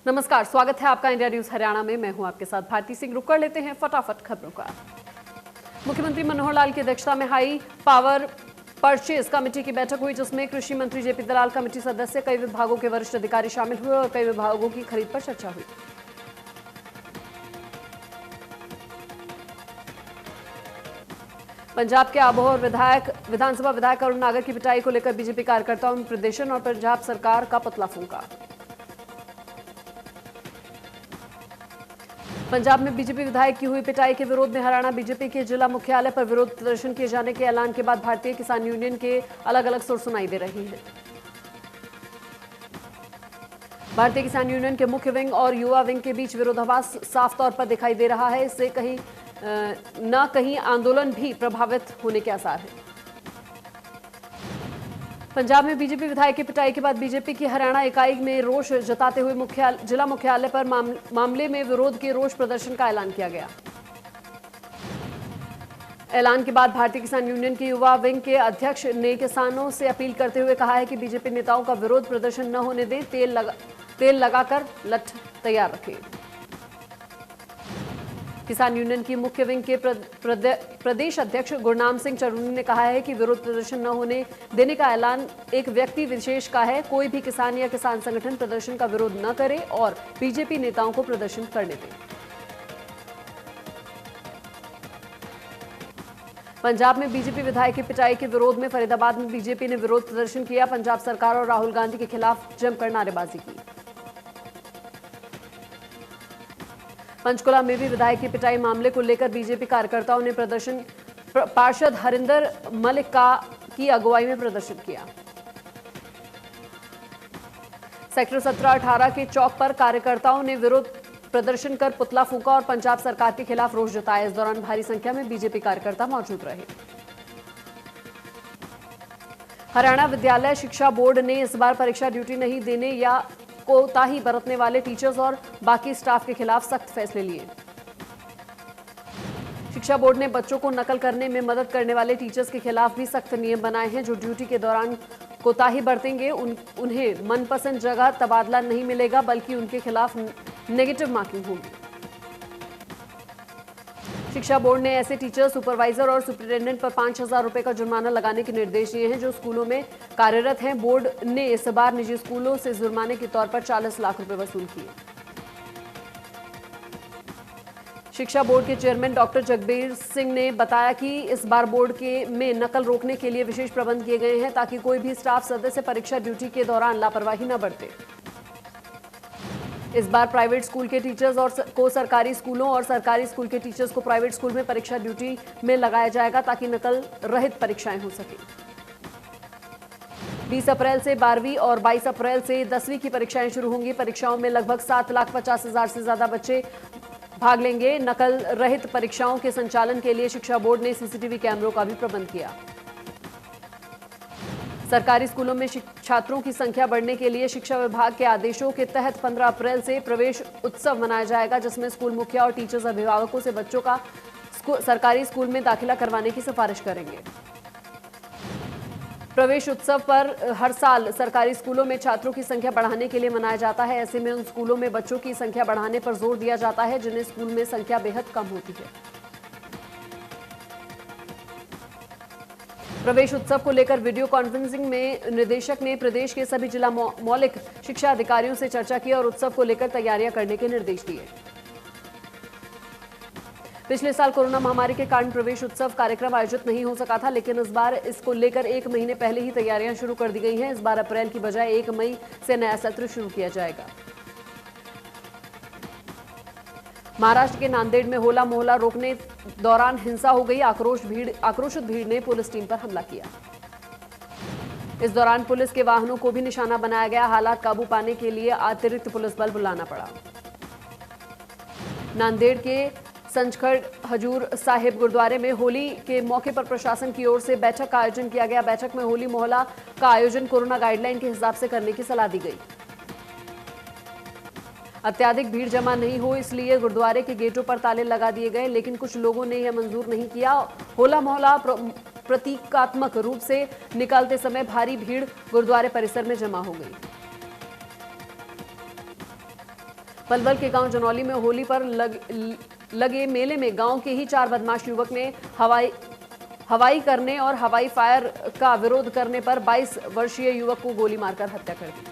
नमस्कार, स्वागत है आपका इंडिया न्यूज हरियाणा में। मैं हूं आपके साथ भारती सिंह। रुक कर लेते हैं फटाफट खबरों का। मुख्यमंत्री मनोहर लाल की अध्यक्षता में हाई पावर परचेज कमेटी की बैठक हुई, जिसमें कृषि मंत्री जेपी दलाल, कमेटी सदस्य, कई विभागों के वरिष्ठ अधिकारी शामिल हुए और कई विभागों की खरीद पर चर्चा हुई। पंजाब के आबोहर विधानसभा विधायक अरुण नागर की पिटाई को लेकर बीजेपी कार्यकर्ताओं में प्रदर्शन और पंजाब सरकार का पुतला फूंका। पंजाब में बीजेपी विधायक की हुई पिटाई के विरोध में हरियाणा बीजेपी के जिला मुख्यालय पर विरोध प्रदर्शन किए जाने के ऐलान के बाद भारतीय किसान यूनियन के अलग अलग सुर सुनाई दे रही हैं। भारतीय किसान यूनियन के मुख्य विंग और युवा विंग के बीच विरोधाभास साफ तौर पर दिखाई दे रहा है। इससे कहीं आंदोलन भी प्रभावित होने के आसार हैं। पंजाब में बीजेपी विधायक की पिटाई के बाद बीजेपी की हरियाणा इकाई में रोष जताते हुए जिला मुख्यालय पर मामले में विरोध के रोष प्रदर्शन का ऐलान किया गया। ऐलान के बाद भारतीय किसान यूनियन के युवा विंग के अध्यक्ष ने किसानों से अपील करते हुए कहा है कि बीजेपी नेताओं का विरोध प्रदर्शन न होने दें, तेल लगाकर लठ तैयार रखें। किसान यूनियन की मुख्य विंग के प्रदेश अध्यक्ष गुरनाम सिंह चरूनी ने कहा है कि विरोध प्रदर्शन न होने देने का ऐलान एक व्यक्ति विशेष का है। कोई भी किसान या किसान संगठन प्रदर्शन का विरोध न करे और बीजेपी नेताओं को प्रदर्शन करने दें। पंजाब में बीजेपी विधायक की पिटाई के विरोध में फरीदाबाद में बीजेपी ने विरोध प्रदर्शन किया। पंजाब सरकार और राहुल गांधी के खिलाफ जमकर नारेबाजी की। पंचकुला में भी विधायक की पिटाई मामले को लेकर बीजेपी कार्यकर्ताओं ने प्रदर्शन पार्षद हरिंदर मलिक की अगुवाई में प्रदर्शन किया। सेक्टर 17-18 के चौक पर कार्यकर्ताओं ने विरोध प्रदर्शन कर पुतला फूंका और पंजाब सरकार के खिलाफ रोष जताया। इस दौरान भारी संख्या में बीजेपी कार्यकर्ता मौजूद रहे। हरियाणा विद्यालय शिक्षा बोर्ड ने इस बार परीक्षा ड्यूटी नहीं देने या कोताही बरतने वाले टीचर्स और बाकी स्टाफ के खिलाफ सख्त फैसले लिए। शिक्षा बोर्ड ने बच्चों को नकल करने में मदद करने वाले टीचर्स के खिलाफ भी सख्त नियम बनाए हैं। जो ड्यूटी के दौरान कोताही बरतेंगे उन्हें मनपसंद जगह तबादला नहीं मिलेगा, बल्कि उनके खिलाफ नेगेटिव मार्किंग होगी। शिक्षा बोर्ड ने ऐसे टीचर, सुपरवाइजर और सुपरिटेंडेंट पर 5,000 रुपए का जुर्माना लगाने के निर्देश दिए हैं जो स्कूलों में कार्यरत हैं। बोर्ड ने इस बार निजी स्कूलों से जुर्माने के तौर पर 40 लाख रुपए वसूल किए। शिक्षा बोर्ड के चेयरमैन डॉक्टर जगबीर सिंह ने बताया कि इस बार बोर्ड में नकल रोकने के लिए विशेष प्रबंध किए गए हैं ताकि कोई भी स्टाफ सदस्य परीक्षा ड्यूटी के दौरान लापरवाही न बरते। इस बार प्राइवेट स्कूल के टीचर्स को सरकारी स्कूलों और सरकारी स्कूल के टीचर्स को प्राइवेट स्कूल में परीक्षा ड्यूटी में लगाया जाएगा ताकि नकल रहित परीक्षाएं हो सके। 20 अप्रैल से 12वीं और 22 अप्रैल से 10वीं की परीक्षाएं शुरू होंगी। परीक्षाओं में लगभग 7,50,000 से ज्यादा बच्चे भाग लेंगे। नकल रहित परीक्षाओं के संचालन के लिए शिक्षा बोर्ड ने सीसीटीवी कैमरों का भी प्रबंध किया। सरकारी स्कूलों में छात्रों की संख्या बढ़ने के लिए शिक्षा विभाग के आदेशों के तहत 15 अप्रैल से प्रवेश उत्सव मनाया जाएगा, जिसमें स्कूल मुखिया और टीचर्स अभिभावकों से बच्चों का सरकारी स्कूल में दाखिला करवाने की सिफारिश करेंगे। प्रवेश उत्सव पर हर साल सरकारी स्कूलों में छात्रों की संख्या बढ़ाने के लिए मनाया जाता है। ऐसे में उन स्कूलों में बच्चों की संख्या बढ़ाने पर जोर दिया जाता है जिन्हें स्कूल में संख्या बेहद कम होती है। प्रवेश उत्सव को लेकर वीडियो कॉन्फ्रेंसिंग में निदेशक ने प्रदेश के सभी जिला मौलिक शिक्षा अधिकारियों से चर्चा की और उत्सव को लेकर तैयारियां करने के निर्देश दिए। पिछले साल कोरोना महामारी के कारण प्रवेश उत्सव कार्यक्रम आयोजित नहीं हो सका था, लेकिन इस बार इसको लेकर 1 महीने पहले ही तैयारियां शुरू कर दी गई हैं। इस बार अप्रैल की बजाय 1 मई से नया सत्र शुरू किया जाएगा। महाराष्ट्र के नांदेड़ में होला मोहल्ला रोकने दौरान हिंसा हो गई। आक्रोशित भीड़ ने पुलिस टीम पर हमला किया। इस दौरान पुलिस के वाहनों को भी निशाना बनाया गया। हालात काबू पाने के लिए अतिरिक्त पुलिस बल बुलाना पड़ा। नांदेड़ के संचखड़ हजूर साहिब गुरुद्वारे में होली के मौके पर प्रशासन की ओर से बैठक का आयोजन किया गया। बैठक में होली मोहल्ला का आयोजन कोरोना गाइडलाइन के हिसाब से करने की सलाह दी गई। अत्याधिक भीड़ जमा नहीं हो इसलिए गुरुद्वारे के गेटों पर ताले लगा दिए गए, लेकिन कुछ लोगों ने यह मंजूर नहीं किया। होला मोहल्ला प्रतीकात्मक रूप से निकालते समय भारी भीड़ गुरुद्वारे परिसर में जमा हो गई। पलवल के गांव जनौली में होली पर लगे मेले में गांव के ही 4 बदमाश युवक ने हवाई करने और हवाई फायर का विरोध करने पर 22 वर्षीय युवक को गोली मारकर हत्या कर दी।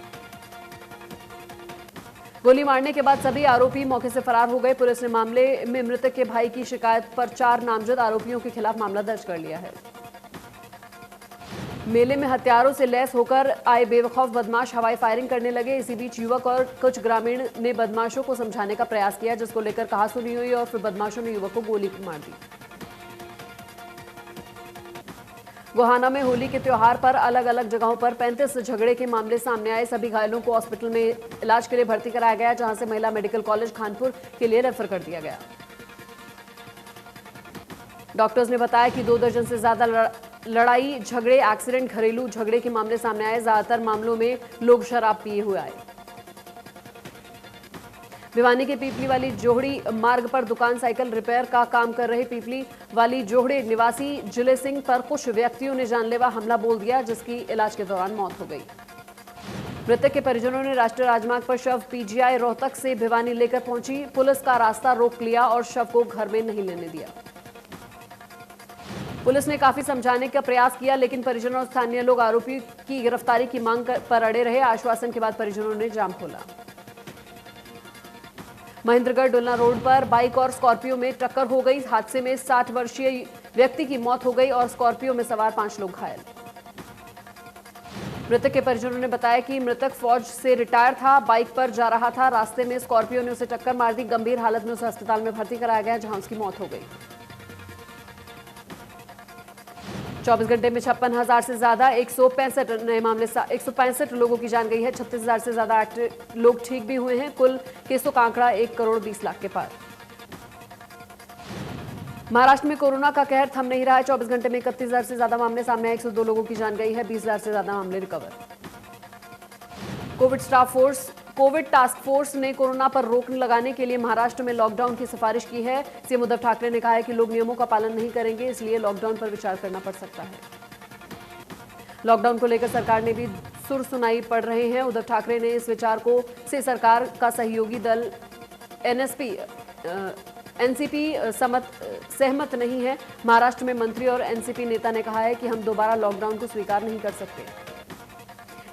गोली मारने के बाद सभी आरोपी मौके से फरार हो गए। पुलिस ने मामले में मृतक के भाई की शिकायत पर 4 नामजद आरोपियों के खिलाफ मामला दर्ज कर लिया है। मेले में हथियारों से लैस होकर आए बेवकूफ बदमाश हवाई फायरिंग करने लगे। इसी बीच युवक और कुछ ग्रामीण ने बदमाशों को समझाने का प्रयास किया, जिसको लेकर कहासुनी हुई और फिर बदमाशों ने युवक को गोली मार दी। गोहाना में होली के त्योहार पर अलग अलग जगहों पर 35 झगड़े के मामले सामने आए। सभी घायलों को हॉस्पिटल में इलाज के लिए भर्ती कराया गया, जहां से महिला मेडिकल कॉलेज खानपुर के लिए रेफर कर दिया गया। डॉक्टर्स ने बताया कि 2 दर्जन से ज्यादा लड़ाई झगड़े, एक्सीडेंट, घरेलू झगड़े के मामले सामने आए। ज्यादातर मामलों में लोग शराब पिए हुए आए। भिवानी के पीपली वाली जोहड़ी मार्ग पर दुकान साइकिल रिपेयर का काम कर रहे पीपली वाली जोहड़ी निवासी जिले सिंह पर कुछ व्यक्तियों ने जानलेवा हमला बोल दिया, जिसकी इलाज के दौरान मौत हो गई। मृतक के परिजनों ने राष्ट्रीय राजमार्ग पर शव पीजीआई रोहतक से भिवानी लेकर पहुंची। पुलिस का रास्ता रोक लिया और शव को घर में नहीं लेने दिया। पुलिस ने काफी समझाने का प्रयास किया, लेकिन परिजनों और स्थानीय लोग आरोपी की गिरफ्तारी की मांग पर अड़े रहे। आश्वासन के बाद परिजनों ने जाम खोला। महेंद्रगढ़ डुलना रोड पर बाइक और स्कॉर्पियो में टक्कर हो गई। हादसे में 60 वर्षीय व्यक्ति की मौत हो गई और स्कॉर्पियो में सवार 5 लोग घायल। मृतक के परिजनों ने बताया कि मृतक फौज से रिटायर था, बाइक पर जा रहा था। रास्ते में स्कॉर्पियो ने उसे टक्कर मार दी। गंभीर हालत में उसे अस्पताल में भर्ती कराया गया, जहां उसकी मौत हो गई। 24 घंटे में 56,000 से ज्यादा 165 नए मामले 165 लोगों की जान गई है। 36,000 से ज्यादा लोग ठीक भी हुए हैं। कुल केसों का आंकड़ा 1 करोड़ 20 लाख के पार। महाराष्ट्र में कोरोना का कहर थम नहीं रहा है। 24 घंटे में 31,000 से ज्यादा मामले सामने आए। 102 लोगों की जान गई है। 20,000 से ज्यादा मामले रिकवर। कोविड टास्क फोर्स ने कोरोना पर रोक लगाने के लिए महाराष्ट्र में लॉकडाउन की सिफारिश की है। सीएम उद्धव ठाकरे ने कहा है कि लोग नियमों का पालन नहीं करेंगे, इसलिए लॉकडाउन पर विचार करना पड़ सकता है। लॉकडाउन को लेकर सरकार ने भी सुर सुनाई पड़ रहे हैं। उद्धव ठाकरे ने इस विचार से सरकार का सहयोगी दल एनसीपी सहमत नहीं है। महाराष्ट्र में मंत्री और एनसीपी नेता ने कहा है कि हम दोबारा लॉकडाउन को स्वीकार नहीं कर सकते।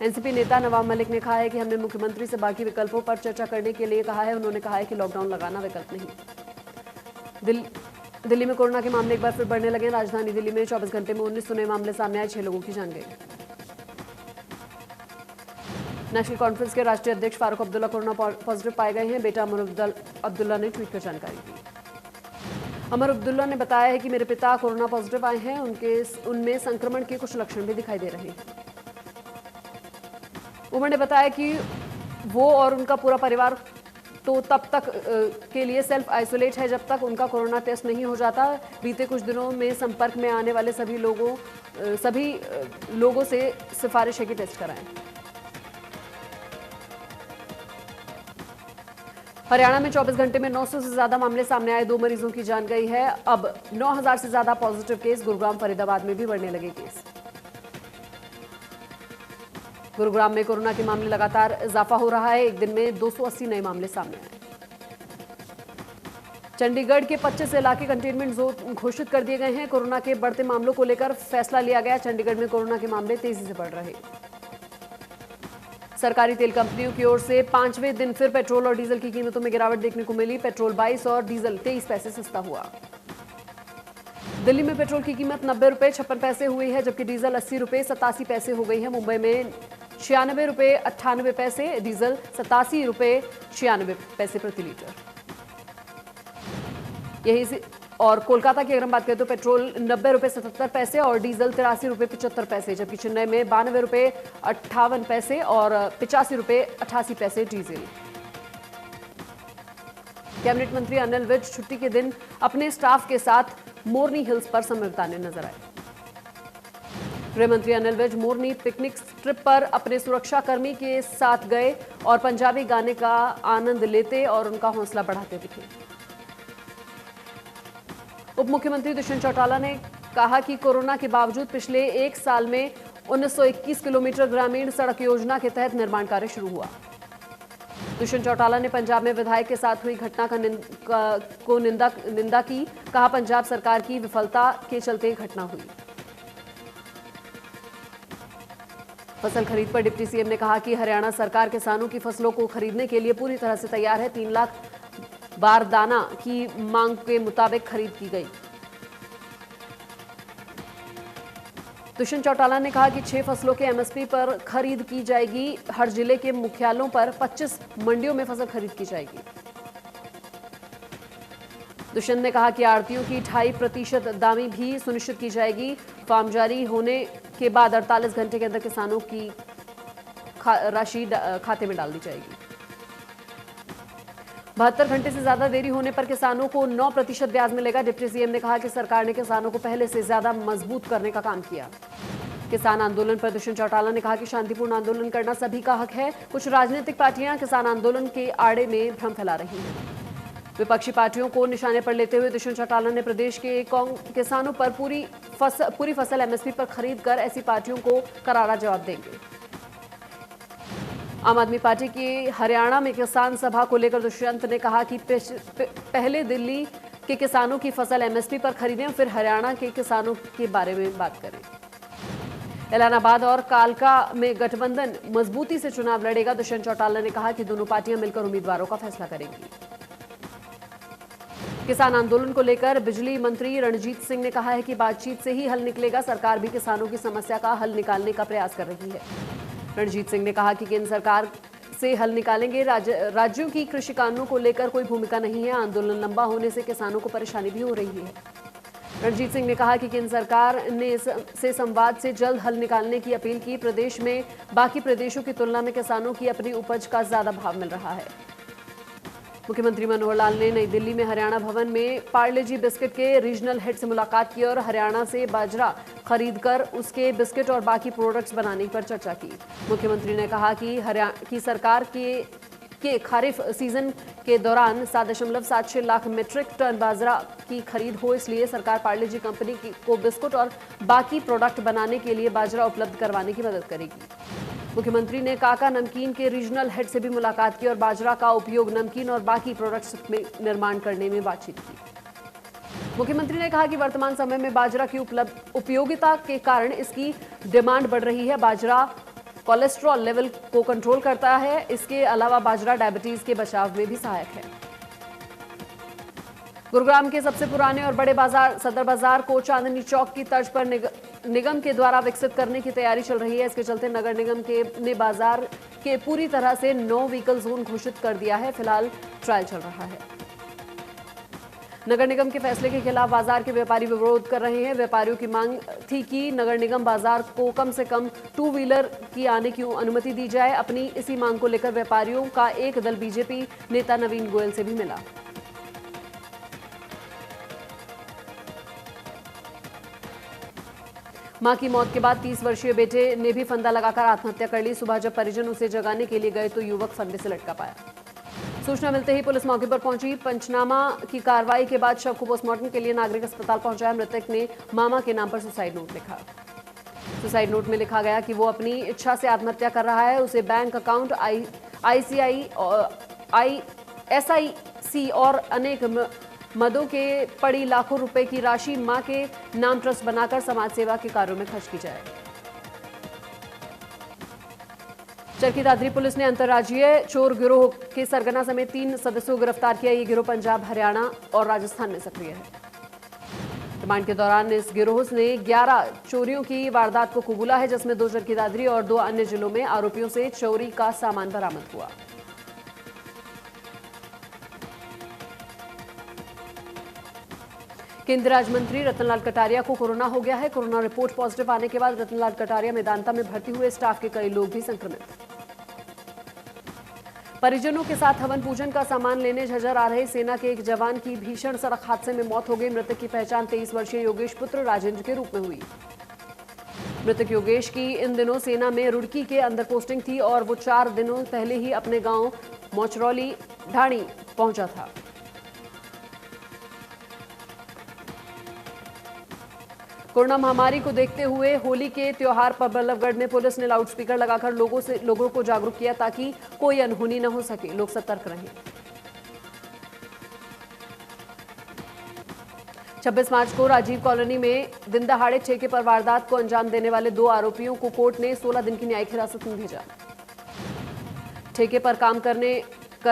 एनसीपी नेता नवाब मलिक ने कहा है कि हमने मुख्यमंत्री से बाकी विकल्पों पर चर्चा करने के लिए कहा है। उन्होंने कहा है कि लॉकडाउन लगाना विकल्प नहीं। दिल्ली में कोरोना के मामले एक बार फिर बढ़ने लगे। राजधानी दिल्ली में 24 घंटे में 19 नए मामले सामने आए। 6 लोगों की जान गई। नेशनल कॉन्फ्रेंस के राष्ट्रीय अध्यक्ष फारूक अब्दुल्ला कोरोना पॉजिटिव पाए गए हैं। बेटा अमर अब्दुल्ला ने ट्वीट कर जानकारी दी। अमर अब्दुल्ला ने बताया है कि मेरे पिता कोरोना पॉजिटिव आए हैं। उनमें संक्रमण के कुछ लक्षण भी दिखाई दे रहे हैं। उमर ने बताया कि वो और उनका पूरा परिवार तो तब तक के लिए सेल्फ आइसोलेट है जब तक uनका कोरोना टेस्ट नहीं हो जाता। बीते कुछ दिनों में संपर्क में आने वाले सभी लोगों से सिफारिश है कि टेस्ट कराएं। हरियाणा में 24 घंटे में 900 से ज्यादा मामले सामने आए। 2 मरीजों की जान गई है। अब 9,000 से ज्यादा पॉजिटिव केस। गुरुग्राम, फरीदाबाद में भी बढ़ने लगे केस। गुरुग्राम में कोरोना के मामले लगातार इजाफा हो रहा है। एक दिन में 280 नए मामले सामने आए। चंडीगढ़ के 25 इलाके कंटेनमेंट जोन घोषित कर दिए गए हैं। कोरोना के बढ़ते मामलों को लेकर फैसला लिया गया। चंडीगढ़ में कोरोना के मामले तेजी से बढ़ रहे। सरकारी तेल कंपनियों की ओर से 5वें दिन फिर पेट्रोल और डीजल की कीमतों में गिरावट देखने को मिली। पेट्रोल 22 और डीजल 23 पैसे सस्ता हुआ। दिल्ली में पेट्रोल की कीमत 90 रुपए 56 पैसे हुई है, जबकि डीजल 80 रुपए 87 पैसे हो गई है। मुंबई में 96 रुपए 98 पैसे, डीजल 87 रुपए 96 पैसे प्रति लीटर। यही और कोलकाता की अगर हम बात करें तो पेट्रोल 90 रुपए 77 पैसे और डीजल 83 रुपए 75 पैसे, जबकि चेन्नई में 92 रुपए 58 पैसे और 85 रुपए 88 पैसे डीजल। कैबिनेट मंत्री अनिल विज छुट्टी के दिन अपने स्टाफ के साथ मोरनी हिल्स पर समय बिताने नजर आए। गृह मंत्री अनिल विज मोरनी पिकनिक ट्रिप पर अपने सुरक्षाकर्मी के साथ गए और पंजाबी गाने का आनंद लेते और उनका हौसला बढ़ाते दिखे। उप मुख्यमंत्री दुष्यंत चौटाला ने कहा कि कोरोना के बावजूद पिछले 1 साल में 1921 किलोमीटर ग्रामीण सड़क योजना के तहत निर्माण कार्य शुरू हुआ। दुष्यंत चौटाला ने पंजाब में विधायक के साथ हुई घटना को निंदा की। कहा, पंजाब सरकार की विफलता के चलते घटना हुई। फसल खरीद पर डिप्टी सीएम ने कहा कि हरियाणा सरकार किसानों की फसलों को खरीदने के लिए पूरी तरह से तैयार है। 3 लाख बारदाना की मांग के मुताबिक खरीद की गई। दुष्यंत चौटाला ने कहा कि 6 फसलों के एमएसपी पर खरीद की जाएगी। हर जिले के मुख्यालयों पर 25 मंडियों में फसल खरीद की जाएगी। दुष्यंत ने कहा कि आढ़तियों की 2.5% दामी भी सुनिश्चित की जाएगी। फॉर्म जारी होने के बाद 48 घंटे के अंदर किसानों की राशि खाते में डाल दी जाएगी। 72 घंटे से ज्यादा देरी होने पर किसानों को 9% ब्याज मिलेगा। डिप्टी सीएम ने कहा कि सरकार ने किसानों को पहले से ज्यादा मजबूत करने का काम किया। किसान आंदोलन पर दुष्यंत चौटाला ने कहा कि शांतिपूर्ण आंदोलन करना सभी का हक है। कुछ राजनीतिक पार्टियां किसान आंदोलन के आड़े में भ्रम फैला रही हैं। विपक्षी पार्टियों को निशाने पर लेते हुए दुष्यंत चौटाला ने प्रदेश के किसानों पर पूरी फसल एमएसपी पर खरीद कर ऐसी पार्टियों को करारा जवाब देंगे। आम आदमी पार्टी की हरियाणा में किसान सभा को लेकर दुष्यंत ने कहा कि पहले दिल्ली के किसानों की फसल एमएसपी पर खरीदें, फिर हरियाणा के किसानों के बारे में बात करें। इलाहाबाद और कालका में गठबंधन मजबूती से चुनाव लड़ेगा। दुष्यंत चौटाला ने कहा कि दोनों पार्टियां मिलकर उम्मीदवारों का फैसला करेंगी। किसान आंदोलन को लेकर बिजली मंत्री रणजीत सिंह ने कहा है कि बातचीत से ही हल निकलेगा। सरकार भी किसानों की समस्या का हल निकालने का प्रयास कर रही है। रणजीत सिंह ने कहा कि केंद्र सरकार से हल निकालेंगे। राज्यों की कृषि कानूनों को लेकर कोई भूमिका नहीं है। आंदोलन लंबा होने से किसानों को परेशानी भी हो रही है। रणजीत सिंह ने कहा कि केंद्र सरकार ने से संवाद से जल्द हल निकालने की अपील की। प्रदेश में बाकी प्रदेशों की तुलना में किसानों की अपनी उपज का ज्यादा भाव मिल रहा है। मुख्यमंत्री मनोहर लाल ने नई दिल्ली में हरियाणा भवन में पार्ले जी बिस्किट के रीजनल हेड से मुलाकात की और हरियाणा से बाजरा खरीदकर उसके बिस्किट और बाकी प्रोडक्ट्स बनाने पर चर्चा की। मुख्यमंत्री ने कहा कि हरियाणा की सरकार के खरीफ सीजन के दौरान 7.76 लाख मीट्रिक टन बाजरा की खरीद हो, इसलिए सरकार पार्ले जी कंपनी को बिस्कुट और बाकी प्रोडक्ट बनाने के लिए बाजरा उपलब्ध करवाने की मदद करेगी। मुख्यमंत्री ने काका नमकीन के रीजनल हेड से भी मुलाकात की और बाजरा का उपयोग नमकीन और बाकी प्रोडक्ट्स में निर्माण करने में बातचीत की। मुख्यमंत्री ने कहा कि वर्तमान समय में बाजरा की उपयोगिता के कारण इसकी डिमांड बढ़ रही है। बाजरा कोलेस्ट्रॉल लेवल को कंट्रोल करता है। इसके अलावा बाजरा डायबिटीज के बचाव में भी सहायक है। गुरुग्राम के सबसे पुराने और बड़े बाजार सदर बाजार को चांदनी चौक की तर्ज पर निगम के द्वारा विकसित करने की तैयारी चल रही है। इसके चलते नगर निगम ने बाजार के पूरी तरह से नो व्हीकल जोन घोषित कर दिया है। फिलहाल ट्रायल चल रहा है। नगर निगम के फैसले के खिलाफ बाजार के व्यापारी विरोध कर रहे हैं। व्यापारियों की मांग थी कि नगर निगम बाजार को कम से कम 2 व्हीलर की आने की अनुमति दी जाए। अपनी इसी मांग को लेकर व्यापारियों का एक दल बीजेपी नेता नवीन गोयल से भी मिला। मां की मौत के बाद 30 वर्षीय बेटे ने भी फंदा लगाकर आत्महत्या कर ली। सुबह जब परिजन उसे जगाने के लिए गए तो युवक फंदे से लटका पाया। सूचना मिलते ही पुलिस मौके पर पहुंची। पंचनामा की कार्रवाई के बाद शव को पोस्टमार्टम के लिए नागरिक अस्पताल पहुंचाया। मृतक ने मामा के नाम पर सुसाइड नोट लिखा। सुसाइड नोट में लिखा गया कि वो अपनी इच्छा से आत्महत्या कर रहा है। उसे बैंक अकाउंट, SIC और अनेक मदों के पड़ी लाखों रुपए की राशि मां के नाम ट्रस्ट बनाकर समाज सेवा के कार्यों में खर्च की जाए। चरखी दादरी पुलिस ने अंतर्राज्यीय चोर गिरोह के सरगना समेत 3 सदस्यों को गिरफ्तार किया। ये गिरोह पंजाब, हरियाणा और राजस्थान में सक्रिय है। रिमांड के दौरान इस गिरोह ने 11 चोरियों की वारदात को कबूला है, जिसमें 2 चरखी दादरी और 2 अन्य जिलों में आरोपियों से चोरी का सामान बरामद हुआ। केंद्रीय राज्य मंत्री रतनलाल कटारिया को कोरोना हो गया है। कोरोना रिपोर्ट पॉजिटिव आने के बाद रतनलाल कटारिया मेदांता में भर्ती हुए स्टाफ के कई लोग भी संक्रमित। परिजनों के साथ हवन पूजन का सामान लेने झज्जर आ रहे सेना के एक जवान की भीषण सड़क हादसे में मौत हो गई। मृतक की पहचान 23 वर्षीय योगेश पुत्र राजेंद्र के रूप में हुई। मृतक योगेश की इन दिनों सेना में रुड़की के अंदर पोस्टिंग थी और वो 4 दिनों पहले ही अपने गांव मोचरौली ढाणी पहुंचा था। कोरोना महामारी को देखते हुए होली के त्योहार पर बल्लभगढ़ में पुलिस ने लाउडस्पीकर लगाकर लोगों को जागरूक किया ताकि कोई अनहोनी न हो सके। लोग सतर्क रहें। 26 मार्च को राजीव कॉलोनी में दिन दहाड़े ठेके पर वारदात को अंजाम देने वाले 2 आरोपियों को कोर्ट ने 16 दिन की न्यायिक हिरासत में भेजा। ठेके पर काम कर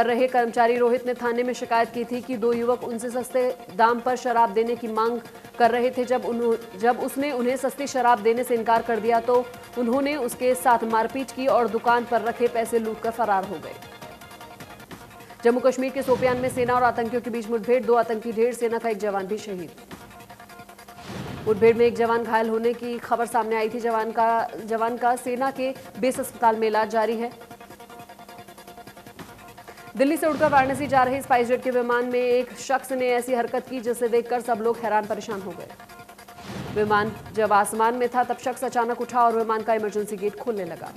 रहे कर्मचारी रोहित ने थाने में शिकायत की थी कि 2 युवक उनसे सस्ते दाम पर शराब देने की मांग कर रहे थे। जब उसने उन्हें सस्ती शराब देने से इनकार कर दिया तो उन्होंने उसके साथ मारपीट की और दुकान पर रखे पैसे लूटकर फरार हो गए। जम्मू कश्मीर के शोपियान में सेना और आतंकियों के बीच मुठभेड़, 2 आतंकी ढेर, सेना का एक जवान भी शहीद। मुठभेड़ में एक जवान घायल होने की खबर सामने आई थी। जवान का सेना के बेस अस्पताल में इलाज जारी है। दिल्ली से उड़कर वाराणसी जा रहे स्पाइसजेट के विमान में एक शख्स ने ऐसी हरकत की जिसे देखकर सब लोग हैरान परेशान हो गए। विमान जब आसमान में था तब शख्स अचानक उठा और विमान का इमरजेंसी गेट खोलने लगा।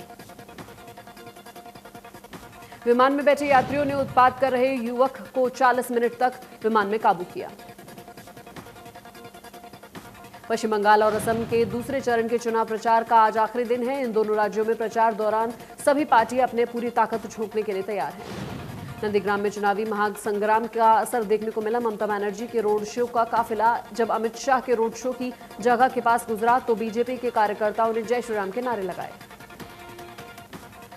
विमान में बैठे यात्रियों ने उत्पात कर रहे युवक को 40 मिनट तक विमान में काबू किया। पश्चिम बंगाल और असम के दूसरे चरण के चुनाव प्रचार का आज आखिरी दिन है। इन दोनों राज्यों में प्रचार दौरान सभी पार्टियां अपने पूरी ताकत झोंकने के लिए तैयार हैं। नंदीग्राम में चुनावी महासंग्राम का असर देखने को मिला। ममता बनर्जी के रोड शो का काफिला जब अमित शाह के रोड शो की जगह के पास गुजरा तो बीजेपी के कार्यकर्ताओं ने जय श्री राम के नारे लगाए।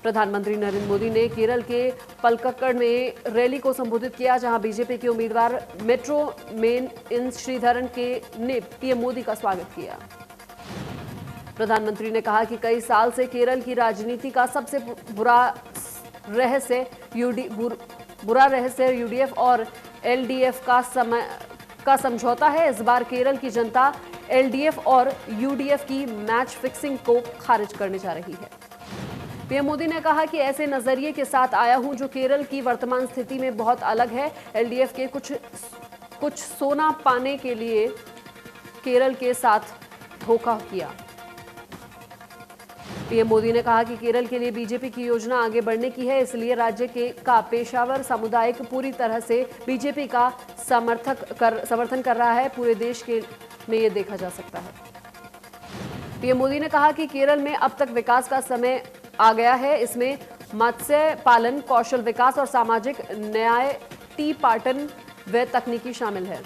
प्रधानमंत्री नरेंद्र मोदी ने केरल के पलक्कड़ में रैली को संबोधित किया, जहां बीजेपी के उम्मीदवार मेट्रो मेन इन श्रीधरन ने पीएम मोदी का स्वागत किया। प्रधानमंत्री ने कहा कि कई साल से केरल की राजनीति का सबसे बुरा रहस्य यूडीएफ और एलडीएफ का समझौता है। इस बार केरल की जनता एलडीएफ और यूडीएफ की मैच फिक्सिंग को खारिज करने जा रही है। पीएम मोदी ने कहा कि ऐसे नजरिए के साथ आया हूं जो केरल की वर्तमान स्थिति में बहुत अलग है। एलडीएफ के कुछ सोना पाने के लिए केरल के साथ धोखा किया। पीएम मोदी ने कहा कि केरल के लिए बीजेपी की योजना आगे बढ़ने की है, इसलिए राज्य का पेशावर समुदाय पूरी तरह से बीजेपी का समर्थन कर रहा है। पूरे देश में ये देखा जा सकता है। पीएम मोदी ने कहा कि केरल में अब तक विकास का समय आ गया है। इसमें मत्स्य पालन, कौशल विकास और सामाजिक न्याय, टी पाटन व तकनीकी शामिल है।